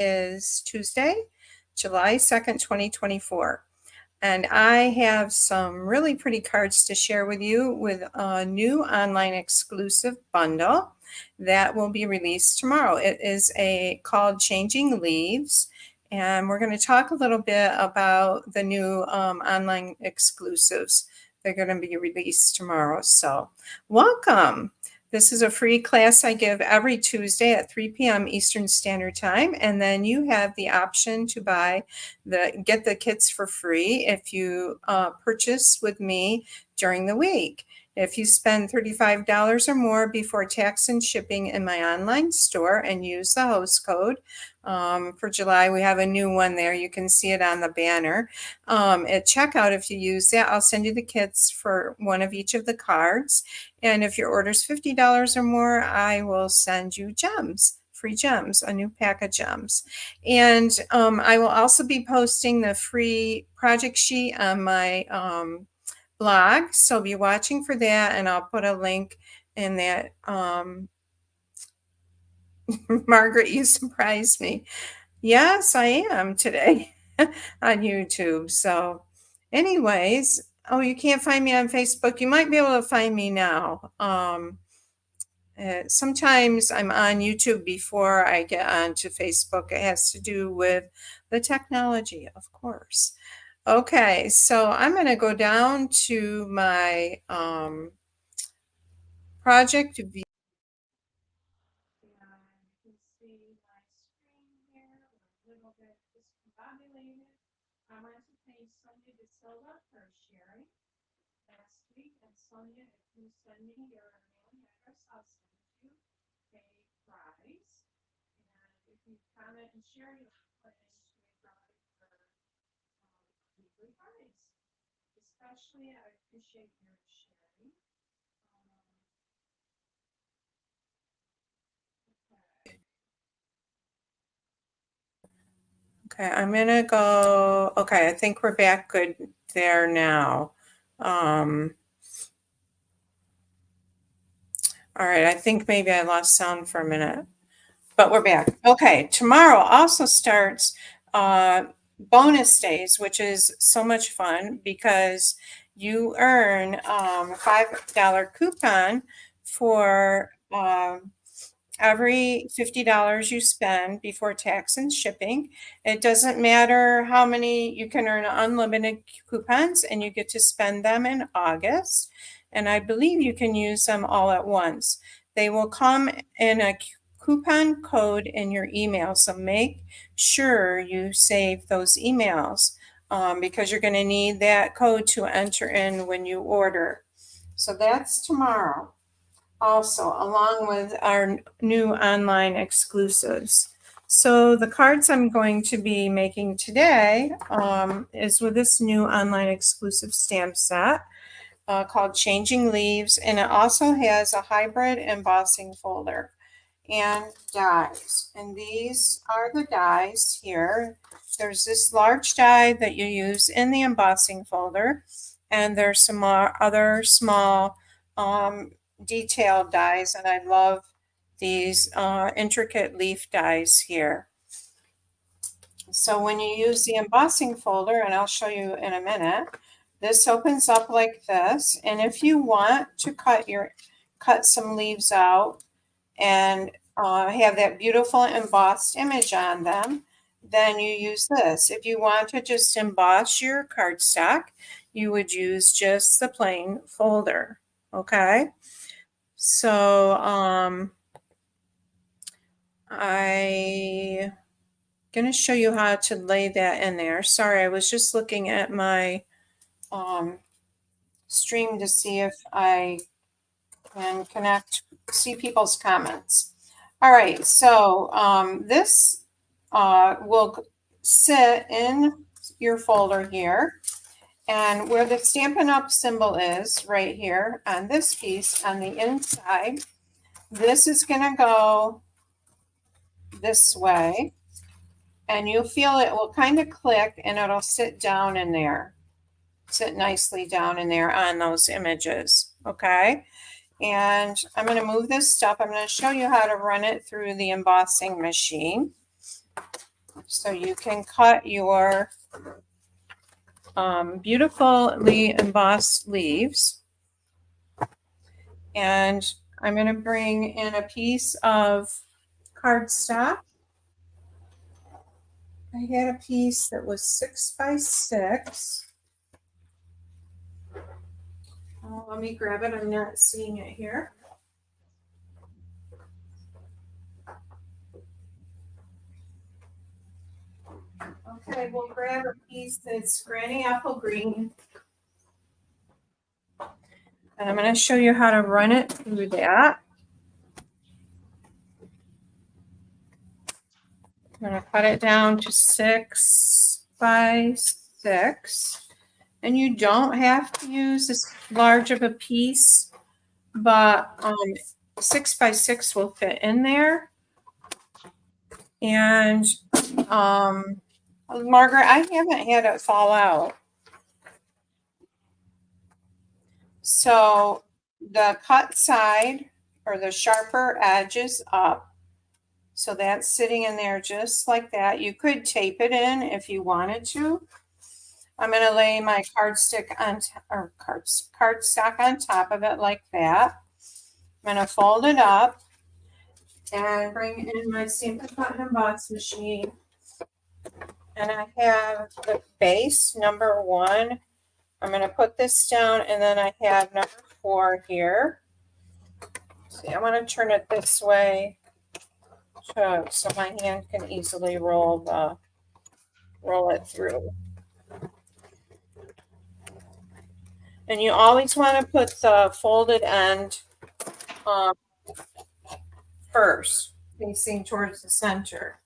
Is Tuesday, July 2nd, 2024. And I have some really pretty cards to share with you with a new online exclusive bundle that will be released tomorrow. It is called Changing Leaves. And we're going to talk a little bit about the new online exclusives. They're going to be released tomorrow. So welcome. This is a free class I give every Tuesday at 3 p.m. Eastern Standard Time. And then you have the option to get the kits for free if you purchase with me during the week. If you spend $35 or more before tax and shipping in my online store and use the host code, for July, we have a new one there. You can see it on the banner. At checkout, if you use that, I'll send you the kits for one of each of the cards. And if your order is $50 or more, I will send you gems. Free gems, a new pack of gems. And I will also be posting the free project sheet on my blog. So be watching for that, and I'll put a link in that. Margaret, you surprised me. Yes, I am today on YouTube. So anyways, oh, you can't find me on Facebook. You might be able to find me now. Sometimes I'm on YouTube before I get onto Facebook. It has to do with the technology, of course. Okay, so I'm going to go down to my project view. You can see my screen here, a little bit discombobulated. I want to thank Sonia De Silva for sharing last week. And Sonia, if you send me your mailing address, I'll send you a prize. And if you comment and share, you'll put into a drawing for weekly prize. Especially, I appreciate your sharing. Okay, I'm gonna go. Okay, I think we're back good there now. All right, I think maybe I lost sound for a minute, but we're back. Okay, tomorrow also starts bonus days, which is so much fun because you earn a $5 coupon for every $50 you spend before tax and shipping. It doesn't matter how many, you can earn unlimited coupons and you get to spend them in August. And I believe you can use them all at once. They will come in a coupon code in your email. So make sure you save those emails because you're going to need that code to enter in when you order. So that's tomorrow. Also, along with our new online exclusives. So the cards I'm going to be making today is with this new online exclusive stamp set called Changing Leaves. And it also has a hybrid embossing folder and dies. And these are the dies here. There's this large die that you use in the embossing folder. And there's some other small detailed dies, and I love these intricate leaf dies here. So when you use the embossing folder, and I'll show you in a minute, this opens up like this. And if you want to cut some leaves out and have that beautiful embossed image on them, then you use this. If you want to just emboss your cardstock, you would use just the plain folder. Okay. So I'm going to show you how to lay that in there. Sorry, I was just looking at my stream to see if I can see people's comments. All right, so this will sit in your folder here. And where the Stampin' Up! Symbol is right here on this piece on the inside, this is going to go this way. And you'll feel it will kind of click and it'll sit down in there. Sit nicely down in there on those images. Okay. And I'm going to move this stuff. I'm going to show you how to run it through the embossing machine. So you can cut your beautifully embossed leaves. And I'm going to bring in a piece of cardstock. I had a piece that was 6 by 6. Oh, let me grab it. I'm not seeing it here. Okay, we'll grab a piece that's granny apple green. And I'm going to show you how to run it through that. I'm going to cut it down to 6 by 6. And you don't have to use this large of a piece, but 6 by 6 will fit in there. And Margaret, I haven't had it fall out. So the cut side or the sharper edge is up. So that's sitting in there just like that. You could tape it in if you wanted to. I'm going to lay my cardstock on top of it like that. I'm going to fold it up and bring in my Stampin' Button and Box machine. And I have the base number 1. I'm going to put this down, and then I have number 4 here. See, I want to turn it this way so my hand can easily roll it through. And you always want to put the folded end first, facing towards the center.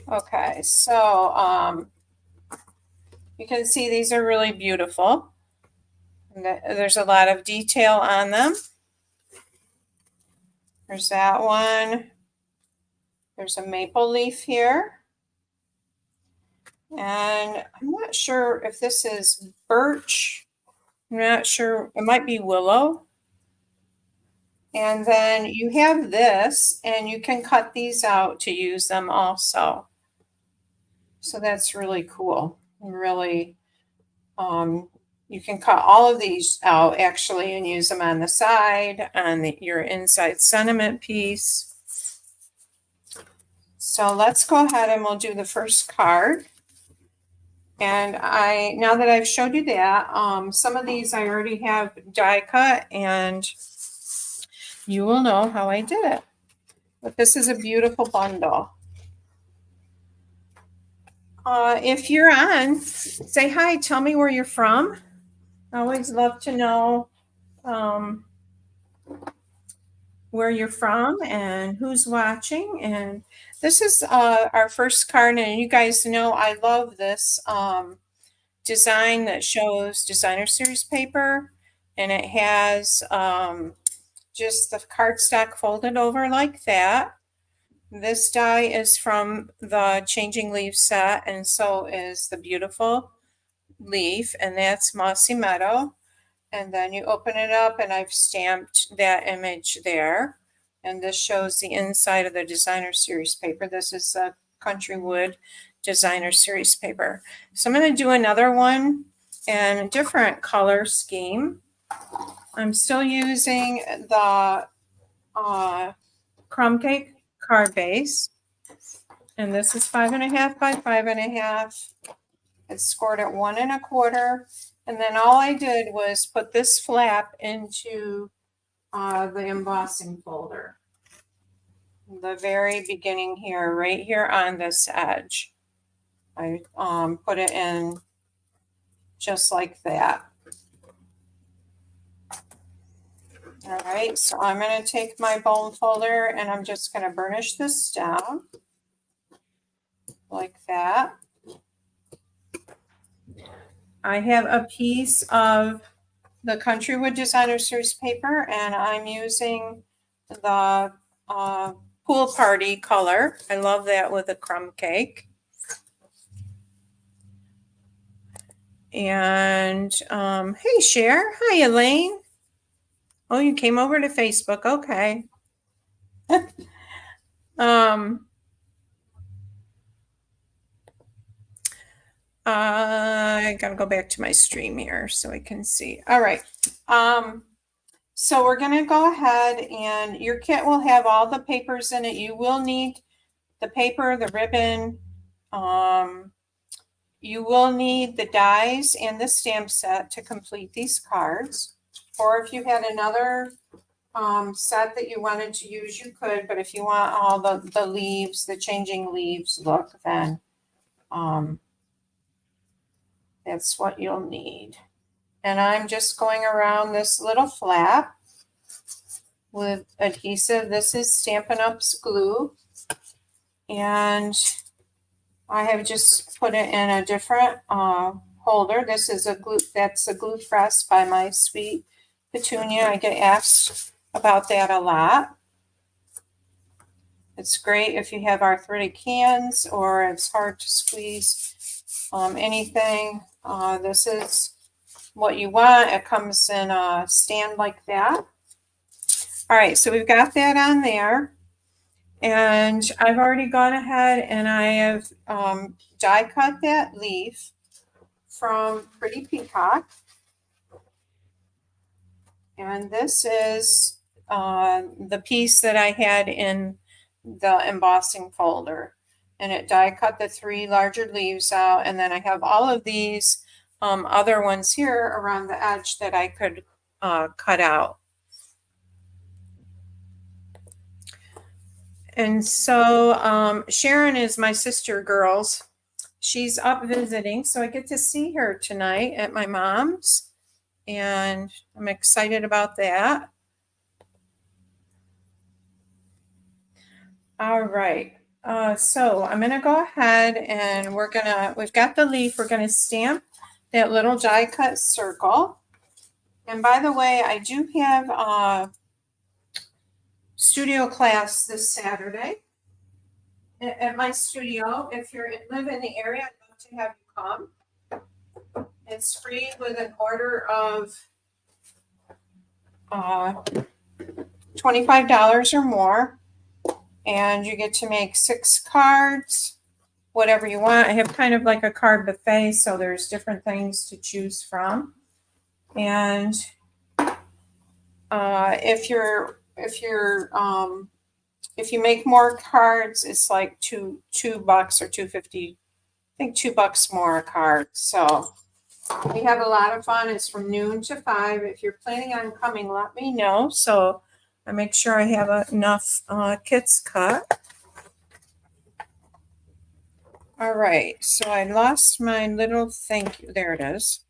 Okay, so you can see these are really beautiful. There's a lot of detail on them. There's that one. There's a maple leaf here. And I'm not sure if this is birch. I'm not sure. It might be willow. And then you have this, and you can cut these out to use them also. So that's really cool. Really, you can cut all of these out actually and use them on the side, on your inside sentiment piece. So let's go ahead and we'll do the first card. And now that I've showed you that, some of these I already have die cut, and you will know how I did it. But this is a beautiful bundle. If you're on, say hi, tell me where you're from. I always love to know where you're from and who's watching. And this is our first card, and you guys know I love this design that shows designer series paper, and it has just the cardstock folded over like that. This die is from the Changing Leaves set, and so is the beautiful leaf, and that's Mossy Meadow. And then you open it up, and I've stamped that image there. And this shows the inside of the designer series paper. This is a Country Wood designer series paper. So I'm going to do another one in a different color scheme. I'm still using the crumb cake card base, and this is 5.5 by 5.5. It's scored at 1 1/4, and then all I did was put this flap into the embossing folder, the very beginning here, right here on this edge. I put it in just like that. All right, so I'm going to take my bone folder and I'm just going to burnish this down like that. I have a piece of the Country Wood Designer Series paper, and I'm using the Pool Party color. I love that with a crumb cake. And hey, Cher. Hi, Elaine. Oh, you came over to Facebook. Okay. I gotta go back to my stream here so I can see. All right. So we're gonna go ahead and your kit will have all the papers in it. You will need the paper, the ribbon. You will need the dies and the stamp set to complete these cards. Or if you had another set that you wanted to use, you could, but if you want all the leaves, the changing leaves look, then that's what you'll need. And I'm just going around this little flap with adhesive. This is Stampin' Up's glue. And I have just put it in a different holder. This is a glue, that's a glue press by my sweet Petunia. I get asked about that a lot. It's great if you have arthritic hands or it's hard to squeeze anything. This is what you want. It comes in a stand like that. All right, so we've got that on there. And I've already gone ahead and I have die cut that leaf from Pretty Peacock. And this is the piece that I had in the embossing folder. And it die cut the 3 larger leaves out. And then I have all of these other ones here around the edge that I could cut out. And so Sharon is my sister, girls. She's up visiting, so I get to see her tonight at my mom's. And I'm excited about that. All right. So I'm going to go ahead and we've got the leaf. We're going to stamp that little die cut circle. And by the way, I do have a studio class this Saturday at my studio. If you live in the area, I'd love to have you come. It's free with an order of $25 or more. And you get to make 6 cards, whatever you want. I have kind of like a card buffet, so there's different things to choose from. And if you make more cards, it's like $2 or $2.50. I think $2 more a card. So we have a lot of fun. It's from noon to 5. If you're planning on coming, let me know. So I make sure I have enough kits cut. All right, so I lost my little thank you. There it is.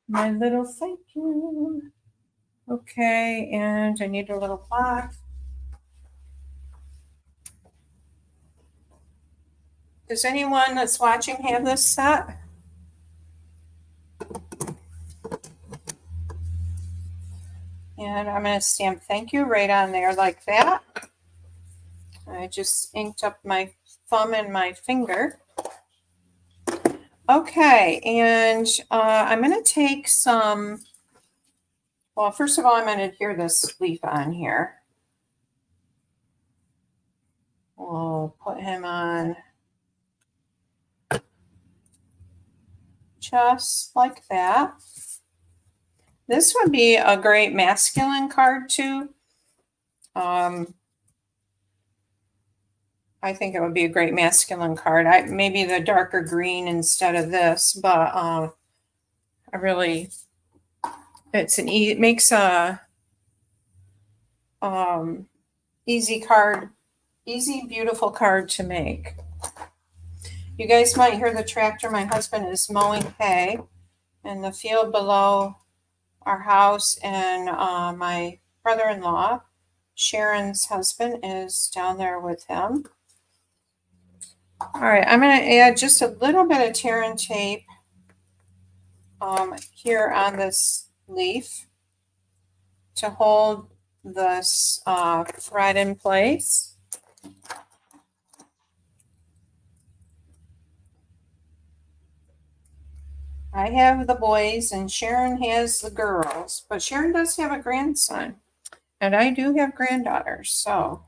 My little thank you. Okay, and I need a little block. Does anyone that's watching have this set? And I'm going to stamp thank you right on there like that. I just inked up my thumb and my finger. Okay, and I'm going to take some, well, first of all, I'm going to adhere this leaf on here. We'll put him on just like that. This would be a great masculine card too. I think it would be a great masculine card. Maybe the darker green instead of this, but I really, it makes a easy card, easy, beautiful card to make. You guys might hear the tractor. My husband is mowing hay in the field below our house, and my brother-in-law, Sharon's husband, is down there with him. All right, I'm going to add just a little bit of tear and tape here on this leaf to hold this thread in place. I have the boys and Sharon has the girls, but Sharon does have a grandson and I do have granddaughters. So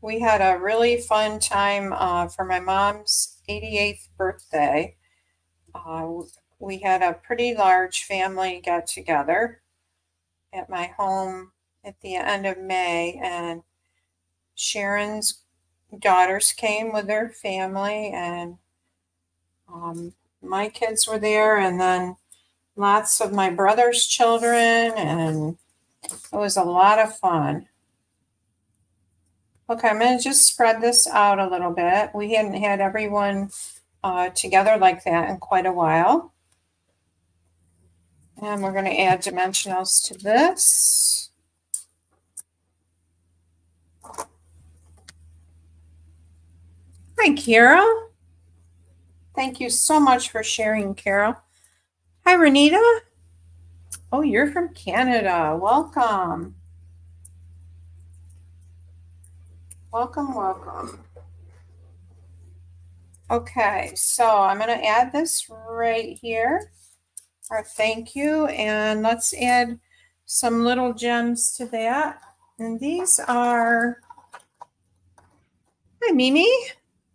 we had a really fun time for my mom's 88th birthday. Uh, we had a pretty large family get together at my home at the end of May, and Sharon's daughters came with their family, and my kids were there, and then lots of my brother's children, and it was a lot of fun. Okay, I'm going to just spread this out a little bit. We hadn't had everyone together like that in quite a while. And we're going to add dimensionals to this. Hi, Carol. Thank you so much for sharing, Carol. Hi, Renita. Oh, you're from Canada. Welcome. Welcome, welcome. Okay, so I'm going to add this right here, our thank you, and let's add some little gems to that. And these are, hi, Mimi.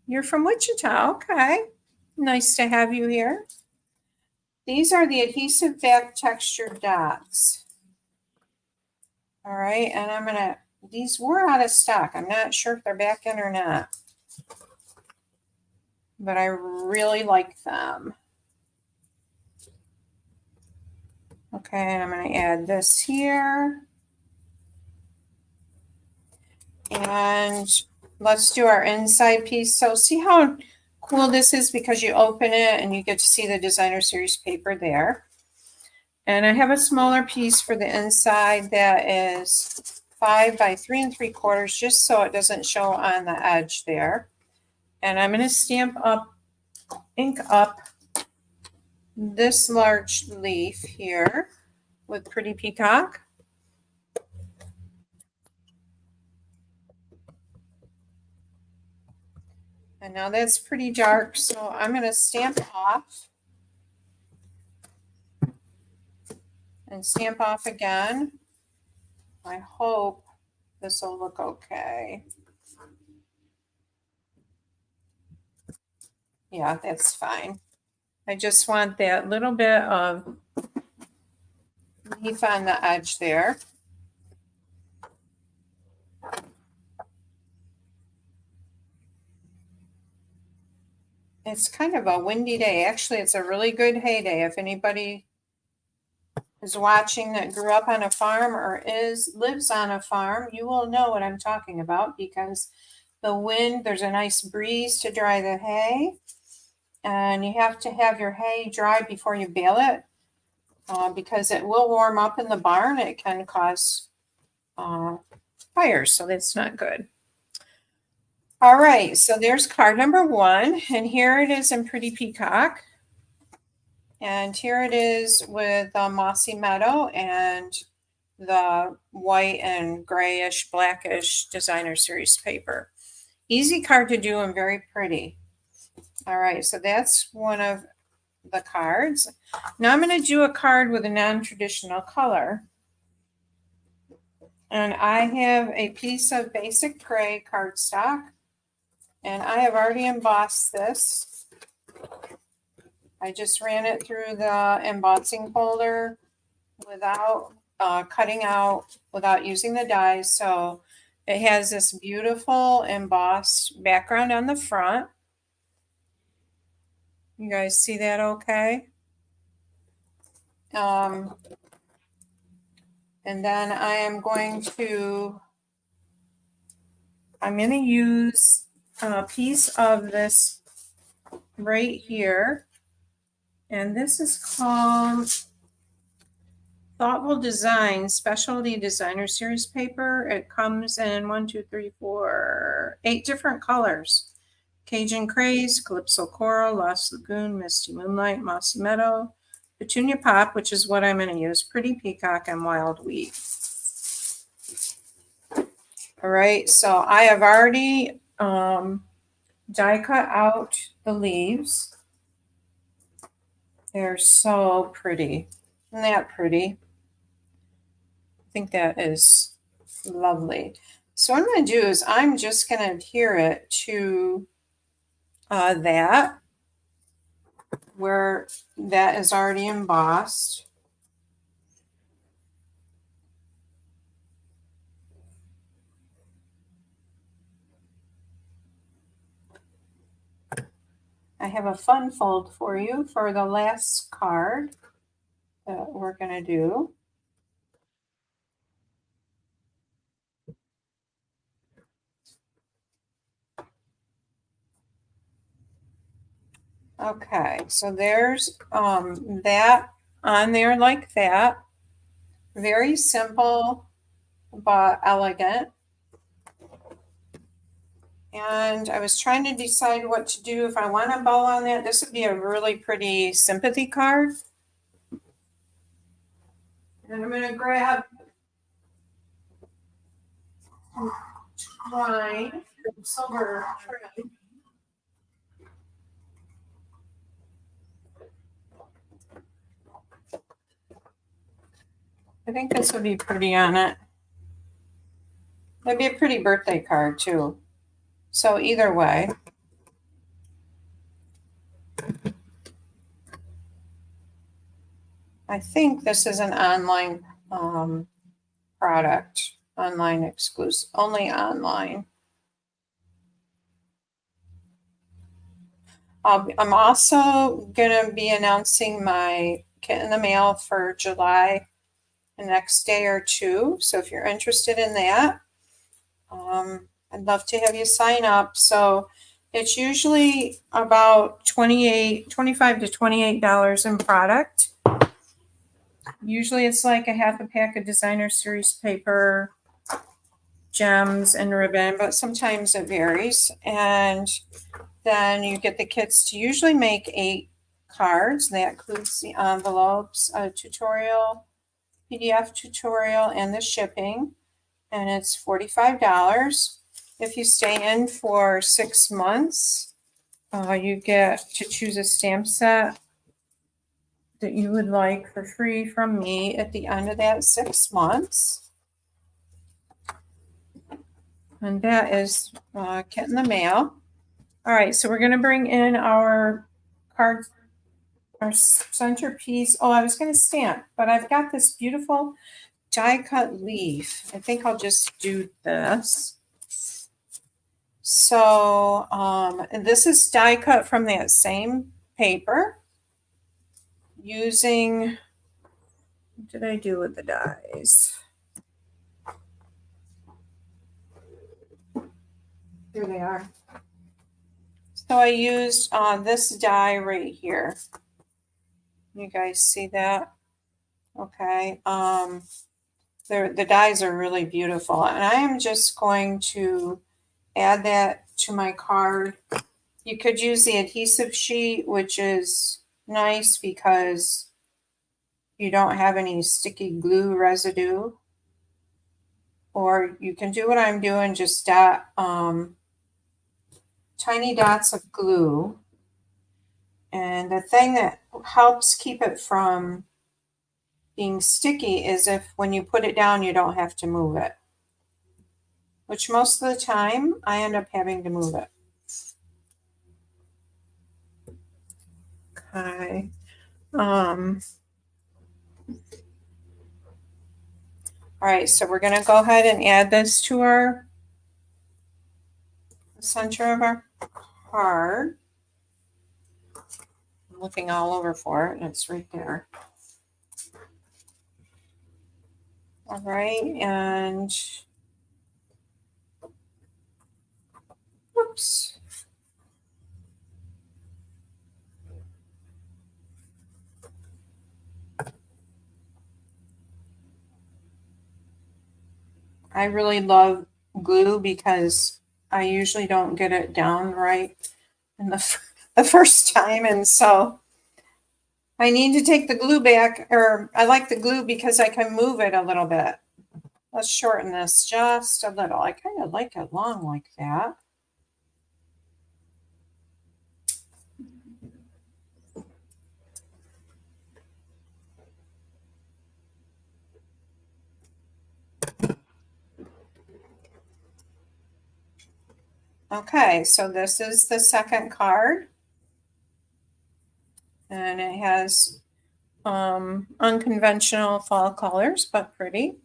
You're from Wichita. Okay. Nice to have you here. These are the adhesive back texture dots. All right, and I'm going to, these were out of stock. I'm not sure if they're back in or not, but I really like them. Okay, and I'm going to add this here. And let's do our inside piece. So see how cool this is because you open it and you get to see the designer series paper there. And I have a smaller piece for the inside that is 5 by 3 3/4, just so it doesn't show on the edge there. And I'm going to stamp up, ink up this large leaf here with Pretty Peacock. And now that's pretty dark, so I'm going to stamp off and stamp off again. I hope this will look okay. Yeah, that's fine. I just want that little bit of leaf on the edge there. It's kind of a windy day. Actually, it's a really good hay day. If anybody is watching that grew up on a farm or lives on a farm, you will know what I'm talking about because the wind, there's a nice breeze to dry the hay, and you have to have your hay dry before you bale it because it will warm up in the barn. It can cause fires, so that's not good. All right, so there's card number 1, and here it is in Pretty Peacock. And here it is with Mossy Meadow and the white and grayish, blackish designer series paper. Easy card to do and very pretty. All right, so that's one of the cards. Now I'm going to do a card with a non-traditional color. And I have a piece of basic gray cardstock. And I have already embossed this. I just ran it through the embossing folder without cutting out, without using the dies. So it has this beautiful embossed background on the front. You guys see that okay? And then I'm going to use a piece of this right here. And this is called Thoughtful Design Specialty Designer Series paper. It comes in 8 different colors. Cajun Craze, Calypso Coral, Lost Lagoon, Misty Moonlight, Mossy Meadow, Petunia Pop, which is what I'm going to use, Pretty Peacock, and Wild Wheat. All right, so I have already die cut out the leaves. They're so pretty. Isn't that pretty? I think that is lovely. So what I'm going to do is I'm just going to adhere it to that where that is already embossed. I have a fun fold for you for the last card that we're going to do. Okay, so there's that on there like that. Very simple but elegant. And I was trying to decide what to do if I want a bow on that. This would be a really pretty sympathy card. And I'm going to grab twine, silver trim. I think this would be pretty on it. It'd be a pretty birthday card too. So either way. I think this is an online product, online exclusive, only online. I'm also going to be announcing my Kit in the Mail for July the next day or two. So if you're interested in that, I'd love to have you sign up. So it's usually about $25 to $28 in product. Usually it's like a half a pack of designer series paper, gems, and ribbon, but sometimes it varies. And then you get the kits to usually make 8 cards. That includes the envelopes, a tutorial, PDF tutorial, and the shipping. And it's $45. If you stay in for 6 months, you get to choose a stamp set that you would like for free from me at the end of that 6 months. And that is Kit in the Mail. All right, so we're going to bring in our card, our centerpiece. Oh, I was going to stamp, but I've got this beautiful die cut leaf. I think I'll just do this. So, and this is die cut from that same paper using, what did I do with the dies? Here they are. So I used this die right here. You guys see that? Okay. The dies are really beautiful. And I am just going to add that to my card. You could use the adhesive sheet, which is nice because you don't have any sticky glue residue. Or you can do what I'm doing, just dot tiny dots of glue. And the thing that helps keep it from being sticky is if when you put it down, you don't have to move it. Which most of the time, I end up having to move it. Okay. All right, so we're going to go ahead and add this to our center of our card. I'm looking all over for it, and it's right there. All right, and whoops. I really love glue because I usually don't get it down right in the first time, and so I need to take the glue back, or I like the glue because I can move it a little bit. Let's shorten this just a little. I kind of like it long like that. Okay, so this is the second card. And it has unconventional fall colors, but pretty.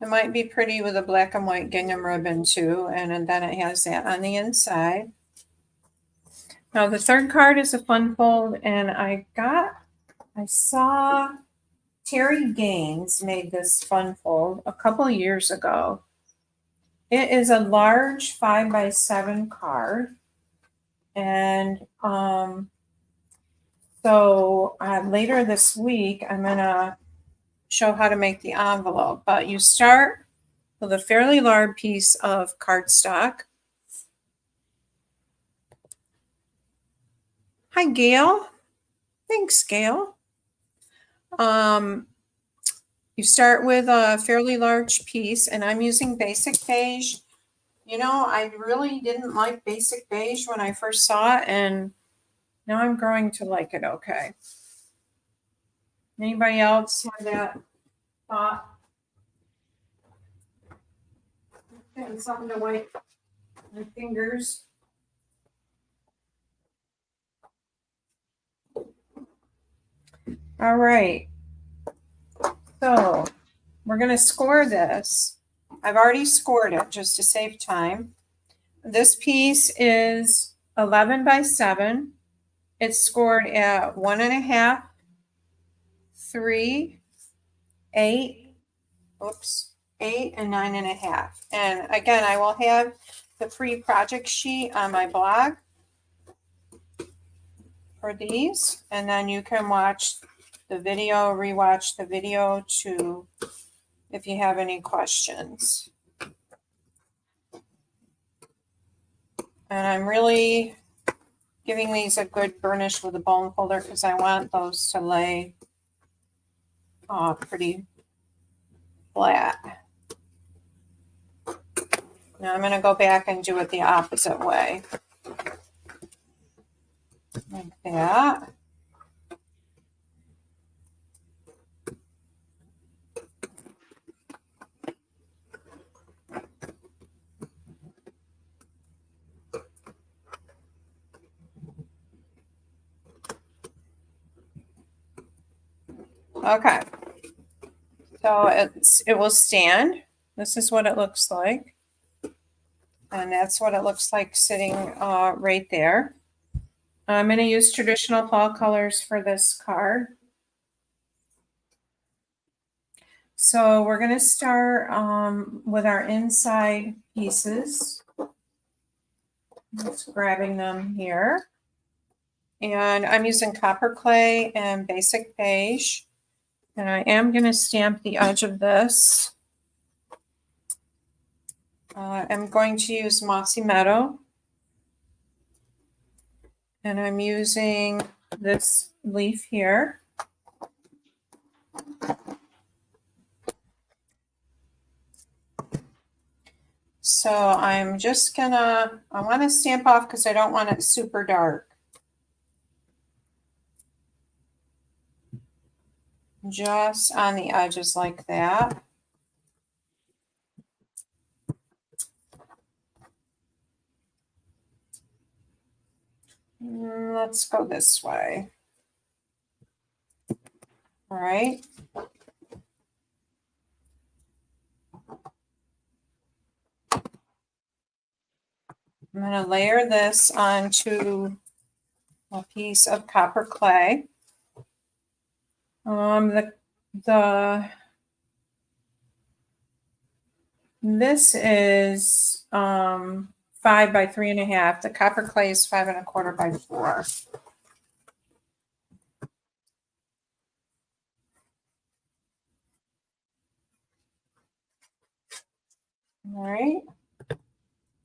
It might be pretty with a black and white gingham ribbon too, and then it has that on the inside. Now the third card is a fun fold, and I saw Terry Gaines made this fun fold a couple years ago. It is a large 5x7 card, and so later this week I'm gonna show how to make the envelope. But you start with a fairly large piece of cardstock. Hi, Gail. Thanks, Gail. You start with a fairly large piece, and I'm using basic beige. You know, I really didn't like basic beige when I first saw it, and now I'm growing to like it okay. Anybody else have that thought? Getting something to wipe my fingers. All right. So we're going to score this. I've already scored it just to save time. This piece is 11 by 7. It's scored at 1.5, 3, 8, 8 and 9.5. And again, I will have the free project sheet on my blog for these, and then you can watch the video, rewatch the video to if you have any questions. And I'm really giving these a good burnish with a bone folder because I want those to lay pretty flat. Now I'm going to go back and do it the opposite way. Like that. Okay. So it will stand. This is what it looks like. And that's what it looks like sitting right there. I'm going to use traditional fall colors for this card. So we're going to start with our inside pieces. Just grabbing them here. And I'm using copper clay and basic beige. And I am going to stamp the edge of this. I'm going to use Mossy Meadow. And I'm using this leaf here. So I'm just I want to stamp off because I don't want it super dark. Just on the edges like that. Let's go this way. All right. I'm going to layer this onto a piece of copper clay. This is 5 by 3.5. The copper clay is 5.25 by 4. All right.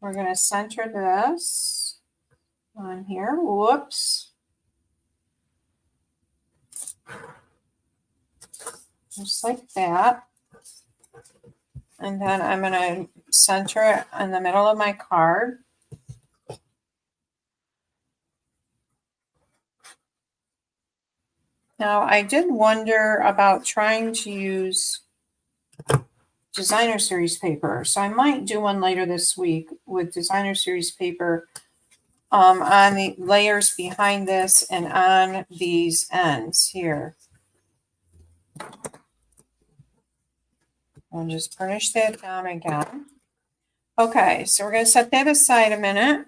We're going to center this on here. Whoops. Just like that. And then I'm going to center it in the middle of my card. Now, I did wonder about trying to use designer series paper. So I might do one later this week with designer series paper on the layers behind this and on these ends here. I'll just burnish that down again. Okay, so we're going to set that aside a minute.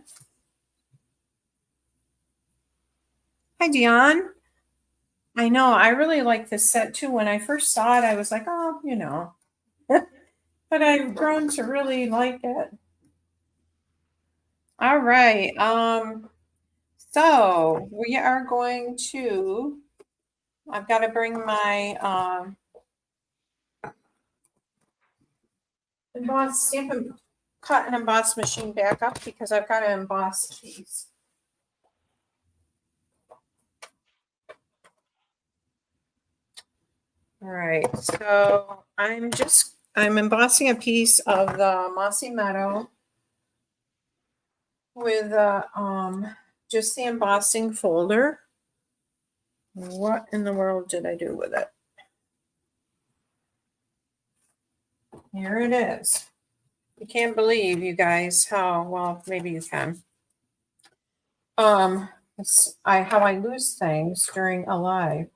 Hi, Dion. I know, I really like this set too. When I first saw it, I was like, oh, you know. But I've grown to really like it. All right. So we are going to, I've got to bring my emboss, stamp and cut and emboss machine back up because I've got to emboss these. All right, so I'm embossing a piece of the Mossy Meadow with just the embossing folder. What in the world did I do with it? Here it is. You can't believe, you guys, how well, maybe you can. It's how I lose things during a live.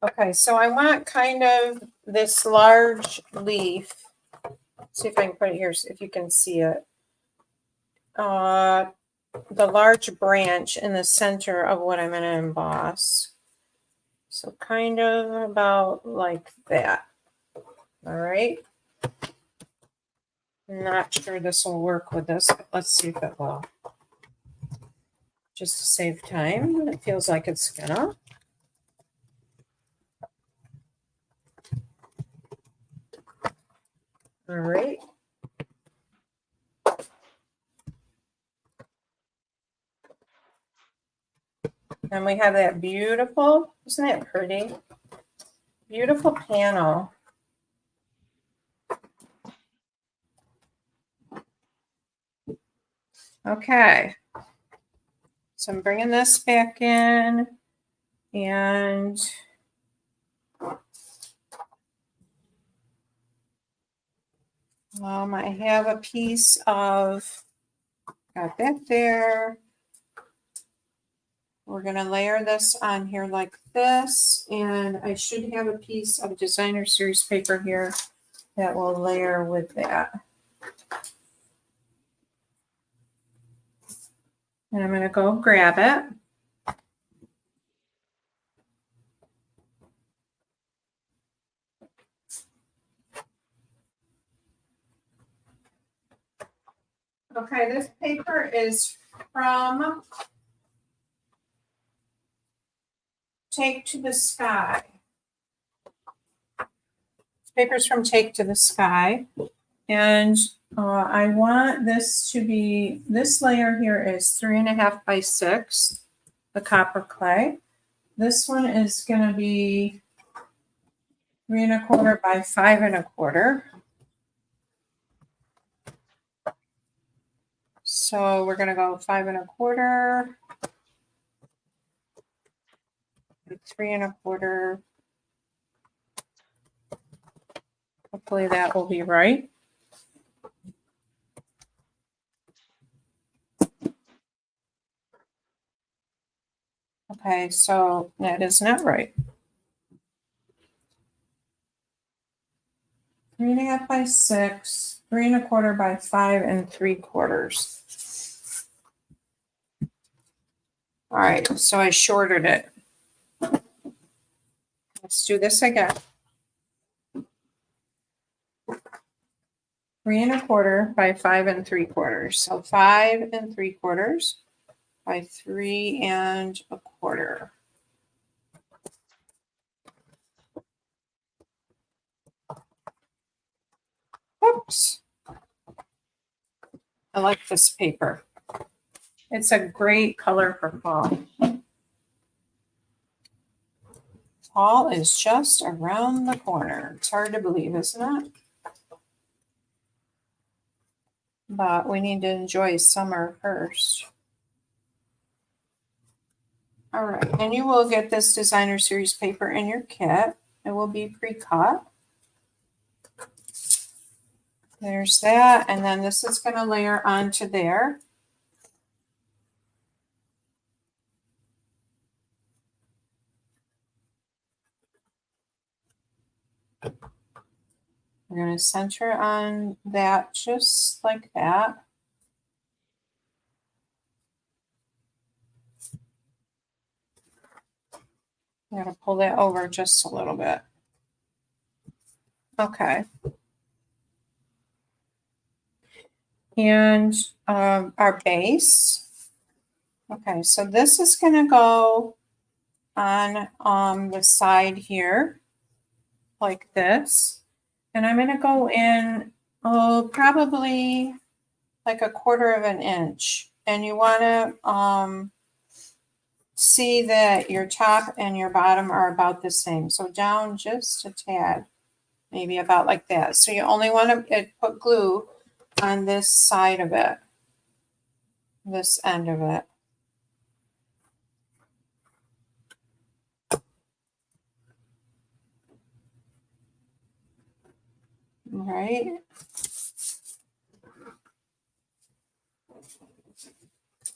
Okay, so I want kind of this large leaf. Let's see if I can put it here, if you can see it. The large branch in the center of what I'm going to emboss. So kind of about like that. All right. Not sure this will work with this, but let's see if it will. Just to save time. It feels like it's gonna. All right. And we have that beautiful, isn't that pretty? Beautiful panel. Okay. So I'm bringing this back in and I have a piece of, got that there. We're going to layer this on here like this, and I should have a piece of designer series paper here that will layer with that. And I'm going to go grab it. Okay, this paper is from Take to the Sky. This paper's from Take to the Sky. And I want this to be, this layer here is 3.5 by 6, the copper clay. This one is going to be 3.25 by 5.25. So we're going to go 5.25, 3.25. Hopefully that will be right. Okay, so that is not right. 3.5 by 6, 3.25 by 5.75. All right, so I shorted it. Let's do this again. 3.25 by 5.75. So 5.75 by 3.25. Oops. I like this paper. It's a great color for fall. Fall is just around the corner. It's hard to believe, isn't it? But we need to enjoy summer first. All right, and you will get this designer series paper in your kit. It will be pre-cut. There's that, and then this is going to layer onto there. We're going to center on that just like that. I'm going to pull that over just a little bit. Okay. And our base. Okay, so this is going to go on the side here, like this. And I'm going to go in, probably like 1/4 of an inch. And you want to see that your top and your bottom are about the same. So down just a tad, maybe about like that. So you only want to put glue on this side of it, this end of it. All right.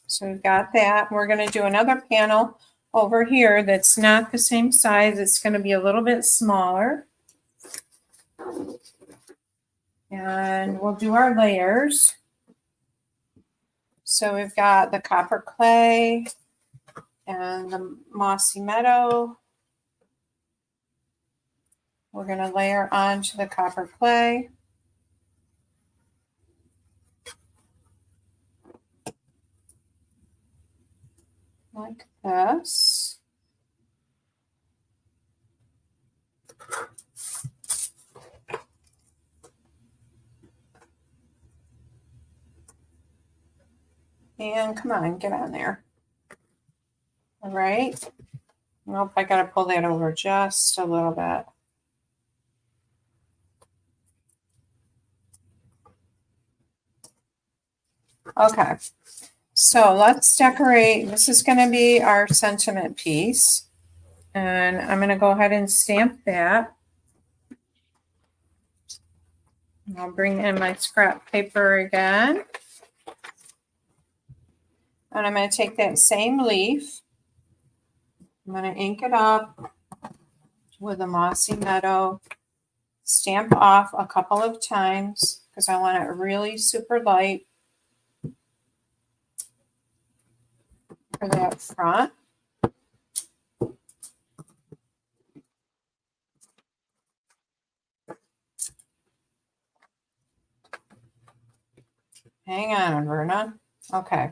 So we've got that. We're going to do another panel over here that's not the same size. It's going to be a little bit smaller. And we'll do our layers. So we've got the copper clay and the mossy meadow. We're going to layer onto the copper clay. Like this. And come on, get on there. All right. Nope, I got to pull that over just a little bit. Okay. So let's decorate. This is going to be our sentiment piece. And I'm going to go ahead and stamp that. I'll bring in my scrap paper again. And I'm going to take that same leaf. I'm going to ink it up with a mossy meadow. Stamp off a couple of times because I want it really super light for that front. Hang on, Verna. Okay.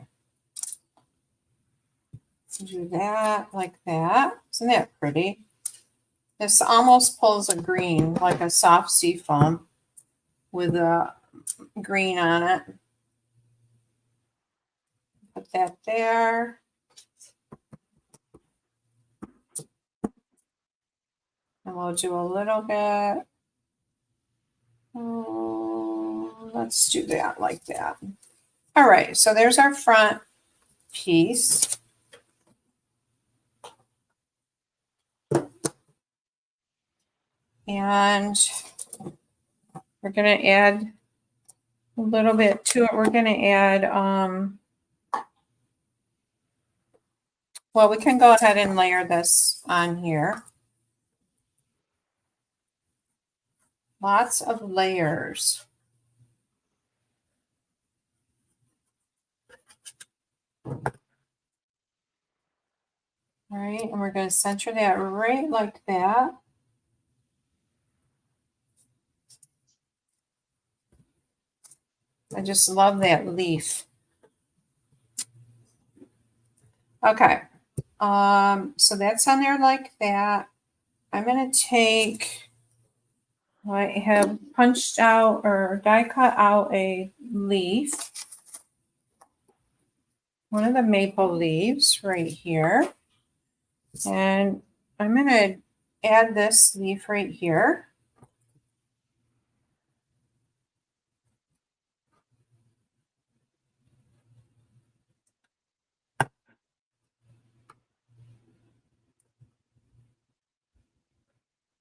Do that like that. Isn't that pretty? This almost pulls a green, like a soft sea foam with a green on it. Put that there. And we'll do a little bit. Let's do that like that. All right, so there's our front piece. And we're going to add a little bit to it. We're going to add, well, we can go ahead and layer this on here. Lots of layers. All right, and we're going to center that right like that. I just love that leaf. Okay, so that's on there like that. I'm going to take, I have punched out or die cut out a leaf. One of the maple leaves right here. And I'm going to add this leaf right here.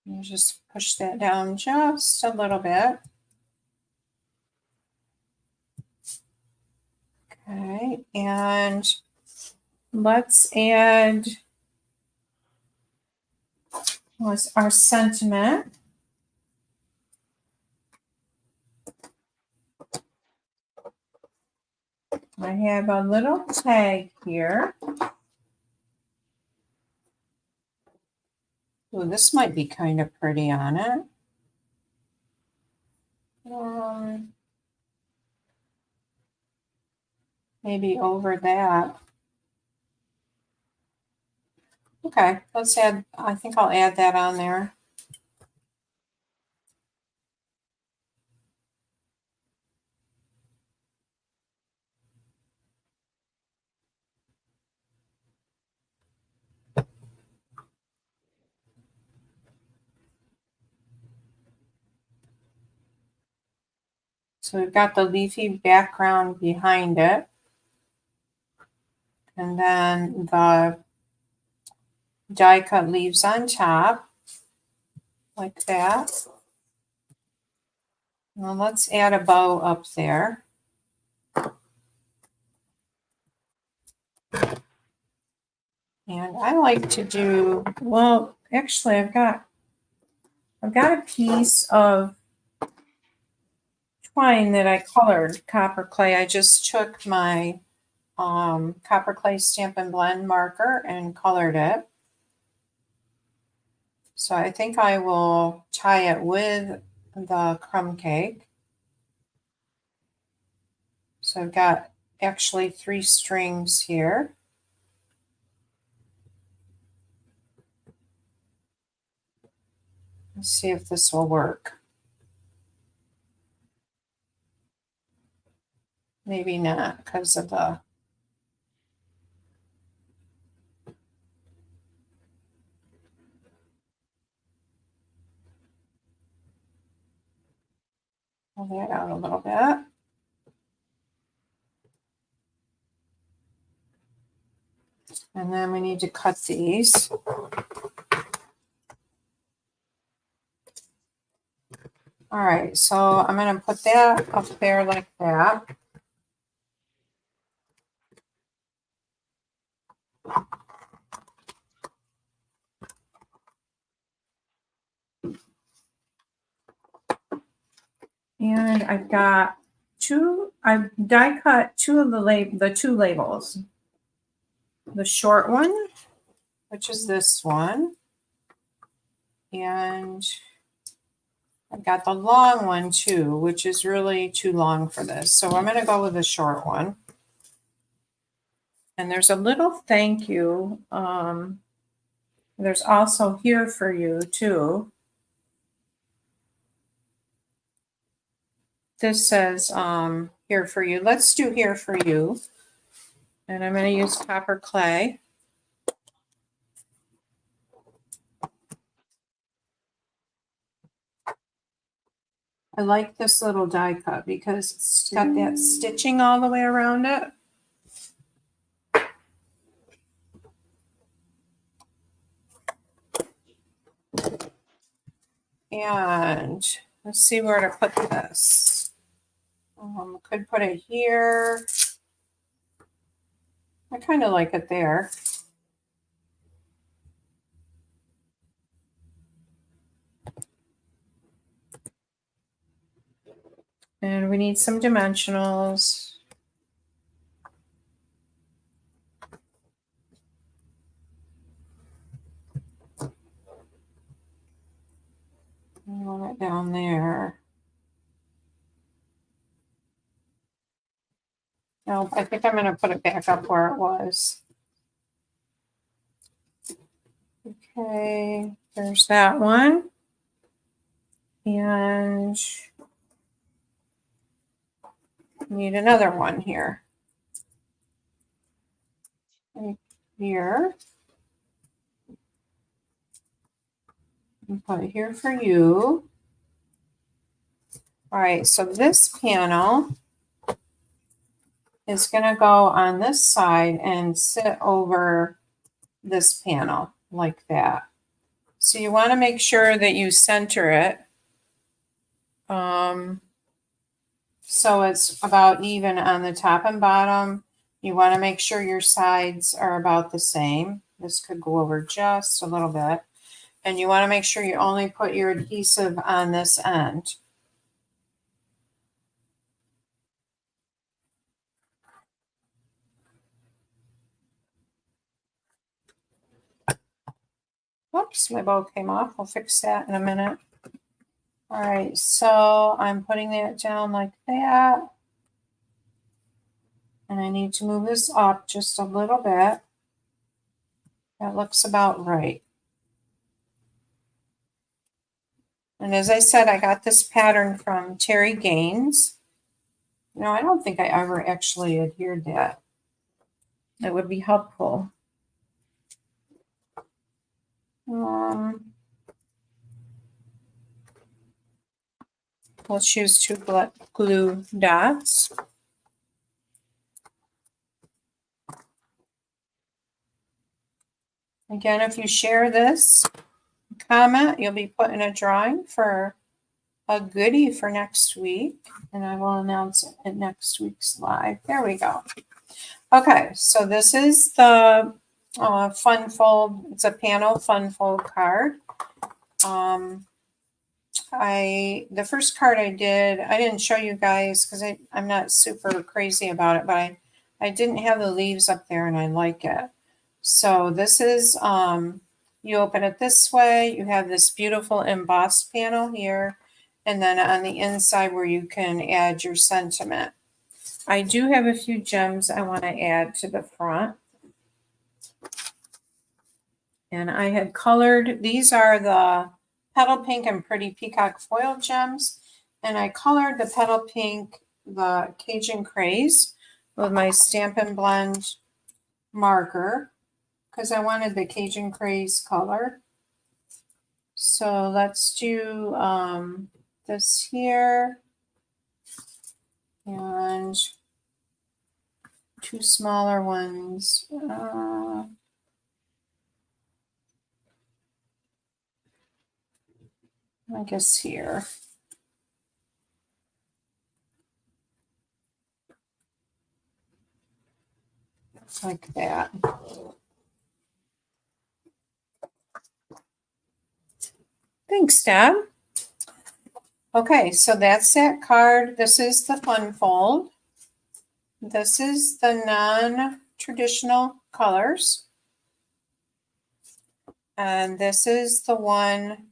And just push that down just a little bit. Okay, and let's add our sentiment. I have a little tag here. Oh, this might be kind of pretty on it. Maybe over that. Okay, let's add, I think I'll add that on there. So we've got the leafy background behind it. And then the die cut leaves on top, like that. Now let's add a bow up there. And I like to do, well, actually I've got a piece of twine that I colored copper clay. I just took my copper clay Stampin' Blend marker and colored it. So I think I will tie it with the crumb cake. So I've got actually 3 strings here. Let's see if this will work. Maybe not because of the pull that out a little bit. And then we need to cut these. All right, so I'm going to put that up there like that. And I've got I've die cut two of the 2 labels. The short one, which is this one. And I've got the long one too, which is really too long for this. So I'm going to go with the short one. And there's a little thank you. There's also here for you too. This says here for you. Let's do here for you. And I'm going to use copper clay. I like this little die cut because it's got that stitching all the way around it. And let's see where to put this. Could put it here. I kind of like it there. And we need some dimensionals. I want it down there. No, I think I'm going to put it back up where it was. Okay, there's that one. And need another one here. Right here. And put it here for you. All right, so this panel is going to go on this side and sit over this panel like that. So you want to make sure that you center it. so it's about even on the top and bottom. You want to make sure your sides are about the same. This could go over just a little bit. And you want to make sure you only put your adhesive on this end. Whoops, my bow came off. I'll fix that in a minute. All right, so I'm putting that down like that. And I need to move this up just a little bit. That looks about right. And as I said, I got this pattern from Terry Gaines. No, I don't think I ever actually adhered that. It would be helpful. We'll choose 2 glue dots. Again, if you share this comment, you'll be put in a drawing for a goodie for next week, and I will announce it at next week's live. There we go. Okay, so this is the fun fold. It's a panel fun fold card. The first card I didn't show you guys because I'm not super crazy about it, but I didn't have the leaves up there and I like it. So this is, you open it this way, you have this beautiful embossed panel here, and then on the inside where you can add your sentiment. I do have a few gems I want to add to the front. And I had colored, these are the Petal Pink and Pretty Peacock foil gems. And I colored the Petal Pink, the Cajun Craze, with my Stampin' Blend marker because I wanted the Cajun Craze color. So let's do this here and 2 smaller ones. I guess here. Like that. Thanks, Deb. Okay, so that's that card. This is the fun fold. This is the non-traditional colors. And this is the one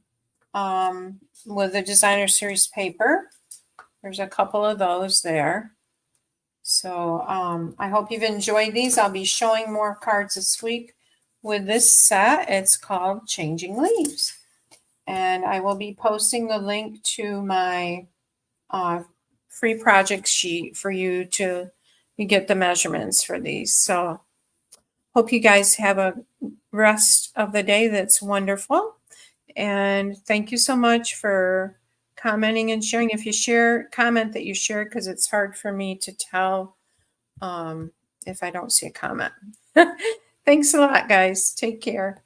with the designer series paper. There's a couple of those there. So I hope you've enjoyed these. I'll be showing more cards this week with this set. It's called Changing Leaves. And I will be posting the link to my free project sheet for you to get the measurements for these. So hope you guys have a rest of the day that's wonderful. And thank you so much for commenting and sharing. If you comment that you shared, because it's hard for me to tell if I don't see a comment. Thanks a lot, guys. Take care.